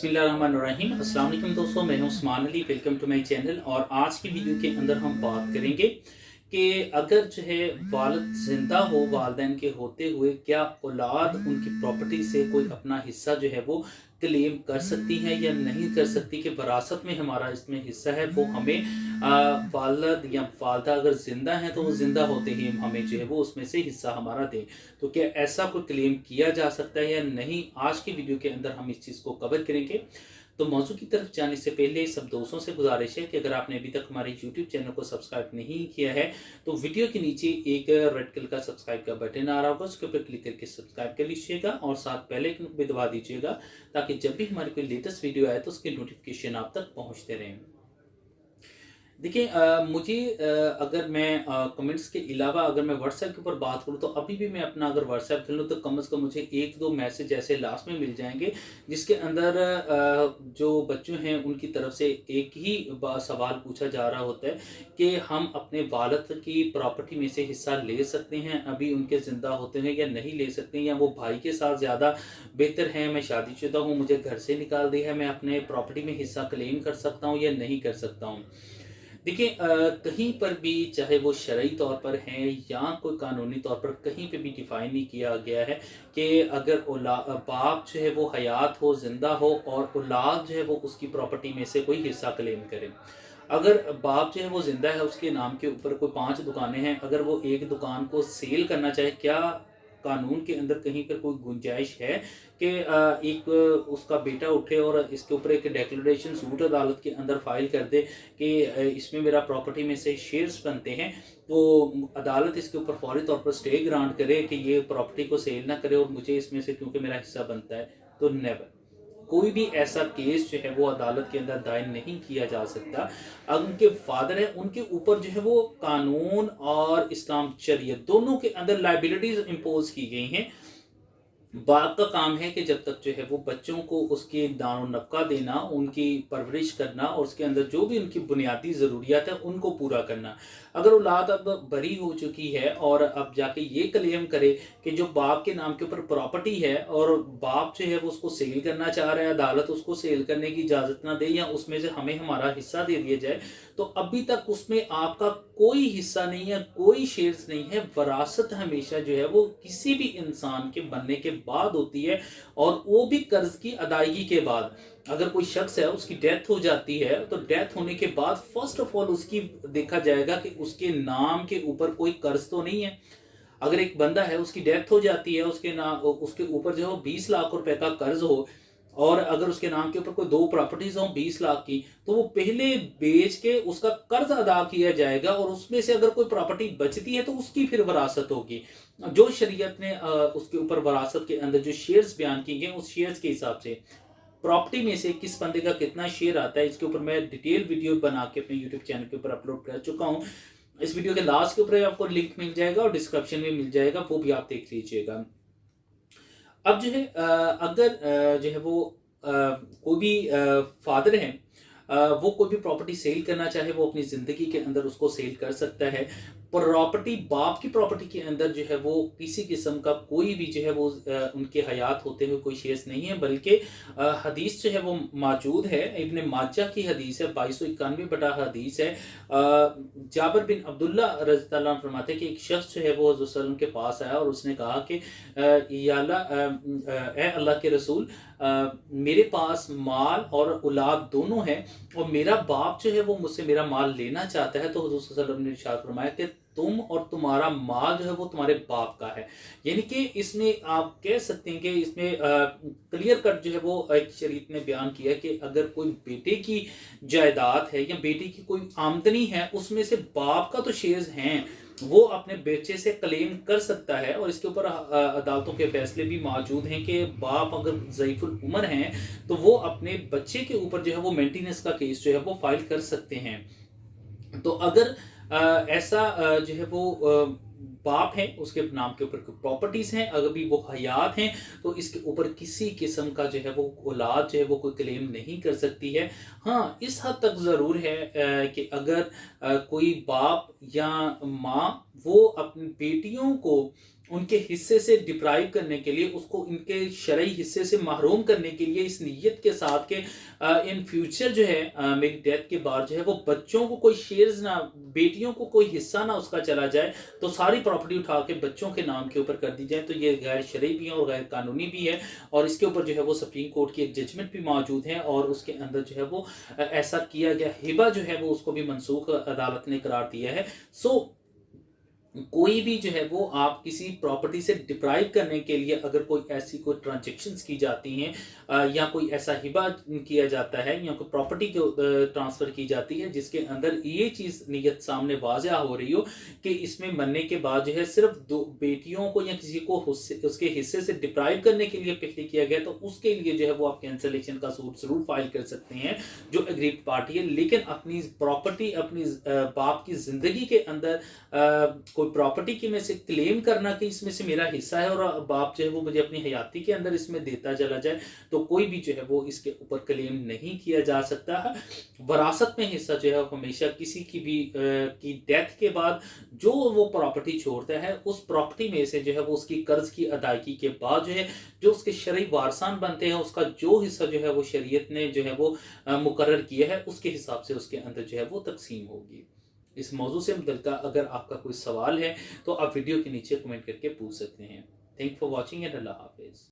बिस्मिल्लाहिर्रहमानिर्रहीम। अस्सलाम वालेकुम दोस्तों, मैं हूं Usman Ali. Welcome to my channel. और आज की वीडियो के अंदर हम बात करेंगे कि अगर जो है वालिद ज़िंदा हो, वालिदैन के होते हुए क्या औलाद उनकी प्रॉपर्टी से कोई अपना हिस्सा जो है वो क्लेम कर सकती है या नहीं कर सकती, कि वरासत में हमारा इसमें हिस्सा है, वो हमें वालिद या वालदा अगर ज़िंदा है तो वो ज़िंदा होते ही हमें जो है वो उसमें से हिस्सा हमारा दें। तो क्या ऐसा कोई क्लेम किया जा सकता है या नहीं, आज की वीडियो के अंदर हम इस चीज़ को कवर करेंगे। तो मौजू की तरफ जाने से पहले सब दोस्तों से गुजारिश है कि अगर आपने अभी तक हमारे यूट्यूब चैनल को सब्सक्राइब नहीं किया है तो वीडियो के नीचे एक रेड कलर का सब्सक्राइब का बटन आ रहा होगा, उसके ऊपर क्लिक करके सब्सक्राइब कर लीजिएगा और साथ बेल आइकन को भी दबा दीजिएगा, ताकि जब भी हमारी कोई लेटेस्ट वीडियो आए तो उसके नोटिफिकेशन आप तक पहुंचते रहें। देखिए, मुझे अगर मैं कमेंट्स के अलावा अगर मैं व्हाट्सएप के ऊपर बात करूँ तो अभी भी मैं अपना अगर व्हाट्सएप खोलूँ तो कम से कम मुझे एक दो मैसेज ऐसे लास्ट में मिल जाएंगे, जिसके अंदर जो बच्चों हैं उनकी तरफ से एक ही सवाल पूछा जा रहा होता है कि हम अपने वालिद की प्रॉपर्टी में से हिस्सा ले सकते हैं अभी उनके ज़िंदा होते हैं या नहीं ले सकते हैं, या वो भाई के साथ ज़्यादा बेहतर है, मैं शादीशुदा हूँ, मुझे घर से निकाल दिया है, मैं अपने प्रॉपर्टी में हिस्सा क्लेम कर सकता हूँ या नहीं कर सकता हूँ। देखिए, कहीं पर भी चाहे वो शरई तौर पर है या कोई कानूनी तौर पर कहीं पे भी डिफाइन नहीं किया गया है कि अगर बाप जो है वो हयात हो, जिंदा हो और औलाद जो है वो उसकी प्रॉपर्टी में से कोई हिस्सा क्लेम करे। अगर बाप जो है वो जिंदा है, उसके नाम के ऊपर कोई 5 दुकानें हैं, अगर वो एक दुकान को सेल करना चाहे, क्या कानून के अंदर कहीं पर कोई गुंजाइश है कि एक उसका बेटा उठे और इसके ऊपर एक डिक्लेरेशन सूट अदालत के अंदर फाइल कर दे कि इसमें मेरा प्रॉपर्टी में से शेयर्स बनते हैं, तो अदालत इसके ऊपर फौरी तौर पर स्टे ग्रांट करे कि ये प्रॉपर्टी को सेल ना करे और मुझे इसमें से क्योंकि मेरा हिस्सा बनता है? तो नेवर, कोई भी ऐसा केस जो है वो अदालत के अंदर दायर नहीं किया जा सकता। अब उनके फादर है, उनके ऊपर जो है वो कानून और इस्लाम शरीयत दोनों के अंदर लाइबिलिटीज इम्पोज की गई हैं। बाप का काम है कि जब तक जो है वो बच्चों को उसके दानो नफका देना, उनकी परवरिश करना और उसके अंदर जो भी उनकी बुनियादी ज़रूरियात है उनको पूरा करना। अगर औलाद अब बरी हो चुकी है और अब जाके ये क्लेम करे कि जो बाप के नाम के ऊपर प्रॉपर्टी है और बाप जो है वो उसको सेल करना चाह रहा है, अदालत उसको सेल करने की इजाज़त ना दे या उसमें से हमें हमारा हिस्सा दे दिया जाए, तो अभी तक उसमें आपका कोई हिस्सा नहीं है, कोई शेयर्स नहीं है। वरासत हमेशा जो है वो किसी भी इंसान के बनने के बाद होती है, और वो भी कर्ज की अदायगी के बाद। अगर कोई शख्स है उसकी डेथ हो जाती है तो डेथ होने के बाद फर्स्ट ऑफ ऑल उसकी देखा जाएगा कि उसके नाम के ऊपर कोई कर्ज तो नहीं है। अगर एक बंदा है उसकी डेथ हो जाती है, उसके नाम उसके ऊपर जो है 20 लाख रुपए का कर्ज हो और अगर उसके नाम के ऊपर कोई 2 प्रॉपर्टीज हो 20 लाख की, तो वो पहले बेच के उसका कर्ज अदा किया जाएगा और उसमें से अगर कोई प्रॉपर्टी बचती है तो उसकी फिर वरासत होगी। जो शरीयत ने उसके ऊपर वरासत के अंदर जो शेयर्स बयान किए गए उस शेयर्स के हिसाब से प्रॉपर्टी में से किस बंदे का कितना शेयर आता है, इसके ऊपर मैं डिटेल वीडियो बना के अपने यूट्यूब चैनल के ऊपर अपलोड कर चुका हूँ। इस वीडियो के लास्ट के ऊपर आपको लिंक मिल जाएगा और डिस्क्रिप्शन में मिल जाएगा, वो भी आप देख लीजिएगा। अब जो है अगर जो है वो कोई भी फादर है, वो कोई भी प्रॉपर्टी सेल करना चाहे वो अपनी ज़िंदगी के अंदर उसको सेल कर सकता है। प्रॉपर्टी बाप की प्रॉपर्टी के अंदर जो है वो किसी किस्म का कोई भी जो है वो उनके हयात होते हुए कोई शेयर्स नहीं है, बल्कि हदीस जो है वो मौजूद है। इब्न माजा की हदीस है, 2291 बटा हदीस है। जाबिर बिन अब्दुल्ला रज़ी अल्लाह अन्हु फरमाते हैं कि एक शख्स जो है वो हज़रत सल्लल्लाहु अलैहि वसल्लम के पास आया और उसने कहा कि या अल्लाह, ए अल्लाह के रसूल, मेरे पास माल और औलाद दोनों है और मेरा बाप जो है वो मुझसे मेरा माल लेना चाहता है। तो हुज़ूर सल्लल्लाहु अलैहि वसल्लम ने इरशाद फरमाया कि तुम और तुम्हारा माल जो है वो तुम्हारे बाप का है। यानी कि इसमें आप कह सकते हैं कि इसमें क्लियर कट जो है वो एक शरीयत ने बयान किया कि अगर कोई बेटे की जायदाद है या बेटे की कोई आमदनी है, उसमें से बाप का तो शेयर्स हैं, वो अपने बेटे से क्लेम कर सकता है। और इसके ऊपर अदालतों के फैसले भी मौजूद हैं कि बाप अगर ज़ईफ़ुल उम्र हैं तो वो अपने बच्चे के ऊपर जो है वो मेंटेनेंस का केस जो है वो फाइल कर सकते हैं। तो अगर ऐसा जो है वो बाप है, उसके नाम के ऊपर प्रॉपर्टीज हैं, अगर भी वो हयात हैं तो इसके ऊपर किसी किस्म का जो है वो औलाद जो है वो कोई क्लेम नहीं कर सकती है। हाँ, इस हद तक ज़रूर है कि अगर कोई बाप या माँ وہ اپنی بیٹیوں کو ان کے حصے سے ڈپرائیو کرنے کے لیے، اس کو ان کے شرعی حصے سے محروم کرنے کے لیے، اس نیت کے ساتھ کہ ان فیوچر جو ہے میری ڈیتھ کے بعد جو ہے وہ بچوں کو کوئی شیئرز نہ، بیٹیوں کو کوئی حصہ نہ اس کا چلا جائے، تو ساری پراپرٹی اٹھا کے بچوں کے نام کے اوپر کر دی جائے، تو یہ غیر شرعی بھی ہے اور غیر قانونی بھی ہے، اور اس کے اوپر جو ہے وہ سپریم کورٹ کی ایک ججمنٹ بھی موجود ہے، اور اس کے اندر جو ہے وہ ایسا کیا گیا، ہبہ جو ہے وہ اس کو بھی منسوخ عدالت نے قرار دیا ہے۔ سو کوئی بھی جو ہے وہ آپ کسی پراپرٹی سے ڈپرائیو کرنے کے لیے اگر کوئی ایسی کوئی ٹرانزیکشنز کی جاتی ہیں، یا کوئی ایسا ہبہ کیا جاتا ہے، یا کوئی پراپرٹی جو ٹرانسفر کی جاتی ہے جس کے اندر یہ چیز نیت سامنے واضح ہو رہی ہو کہ اس میں مرنے کے بعد جو ہے صرف دو بیٹیوں کو یا کسی کو اس کے حصے سے ڈپرائیو کرنے کے لیے پہلے کیا گیا، تو اس کے لیے جو ہے وہ آپ کینسلیشن کا سوٹ ضرور فائل کر سکتے ہیں جو اگریڈ پارٹی ہے، لیکن اپنی پراپرٹی، اپنی باپ کی زندگی کے اندر کوئی پراپرٹی کی میں سے کلیم کرنا کہ اس میں سے میرا حصہ ہے اور باپ جو ہے وہ مجھے اپنی حیاتی کے اندر اس میں دیتا چلا جائے، تو کوئی بھی جو ہے وہ اس کے اوپر کلیم نہیں کیا جا سکتا ہے۔ وراثت میں حصہ جو ہے ہمیشہ کسی کی بھی کی ڈیتھ کے بعد جو وہ پراپرٹی چھوڑتا ہے، اس پراپرٹی میں سے جو ہے وہ اس کی قرض کی ادائیگی کے بعد جو ہے جو اس کے شرعی وارثان بنتے ہیں، اس کا جو حصہ جو ہے وہ شریعت نے جو ہے وہ مقرر کیا ہے، اس کے حساب سے اس کے اندر جو ہے وہ تقسیم ہوگی۔ اس موضوع سے متعلقہ اگر آپ کا کوئی سوال ہے تو آپ ویڈیو کے نیچے کمنٹ کر کے پوچھ سکتے ہیں۔ تھینک فار واچنگ اینڈ اللہ حافظ۔